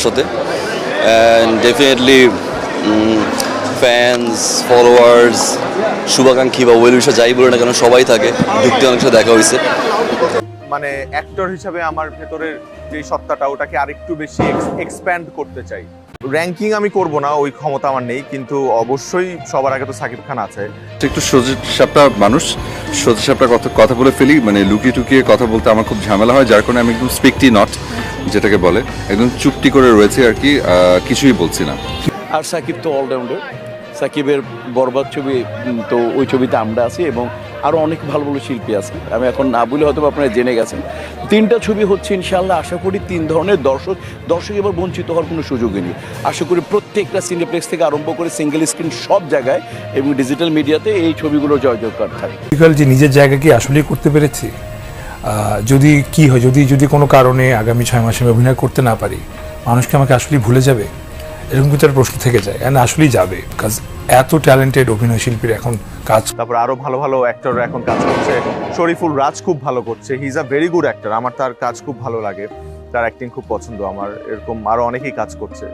সাথে and definitely fans followers শুভাকাঙ্ক্ষী বা ওয়েল উইশার যাই বলে না কেন সবাই থাকে। যুক্তি অনেক সাথে দেখা হয়েছে। মানে অ্যাক্টর হিসাবে আমার ভেতরের যে সত্তাটা ওটাকে আরেকটু বেশি এক্সপ্যান্ড করতে চাই। র্যাঙ্কিং আমি করব না, ওই ক্ষমতা আমার নেই, কিন্তু অবশ্যই সবার আগে তো সাকিব খান আছে। একটু সোজাসাপটা মানুষ, সোজাসাপটা কথা বলে ফেলি, মানে লুকিয়ে টুকিয়ে কথা বলতে আমার খুব ঝামেলা হয়, যার কারণে আমি একদম স্পিকটি নট যেটাকে বলে একদম চুপটি করে রয়েছে আর কি, কিছুই বলছি না। আর সাকিব তো অলরাউন্ডার। সাকিবের বরবাদ ছবি তো ওই ছবিতে আমরা আছি এবং আরও অনেক ভালো ভালো শিল্পী আছে, আমি এখন না বলে হয়তো আপনারা জেনে গেছেন। 3টা ছবি হচ্ছে ইনশাআল্লাহ। আশা করি 3 ধরনের দর্শক এবার বঞ্চিত হওয়ার কোনো সুযোগই নেই। আশা করি প্রত্যেকটা সিনেপ্লেক্স থেকে আরম্ভ করে সিঙ্গেল স্ক্রিন সব জায়গায় এবং ডিজিটাল মিডিয়াতে এই ছবিগুলো জয়জয়কার থাকে। যে নিজের জায়গা কি আসলেই করতে পেরেছি, যদি কি হয়, যদি কোনো কারণে আগামী 6 মাসে আমি অভিনয় করতে না পারি, মানুষকে আমাকে আসলেই ভুলে যাবে, এরকম কিছু একটা প্রশ্ন থেকে যায়। অ্যান্ড আসলেই যাবে, বিকজ এত ট্যালেন্টেড অভিনয় শিল্পীর এখন কাজ। তারপর আরো ভালো ভালো অ্যাক্টররা এখন কাজ করছে। শরীফুল রাজ খুব ভালো করছে, he is a very good actor. আমার তার কাজ খুব ভালো লাগে, তার অ্যাক্টিং খুব পছন্দ আমার। এরকম আরো অনেকেই কাজ করছে।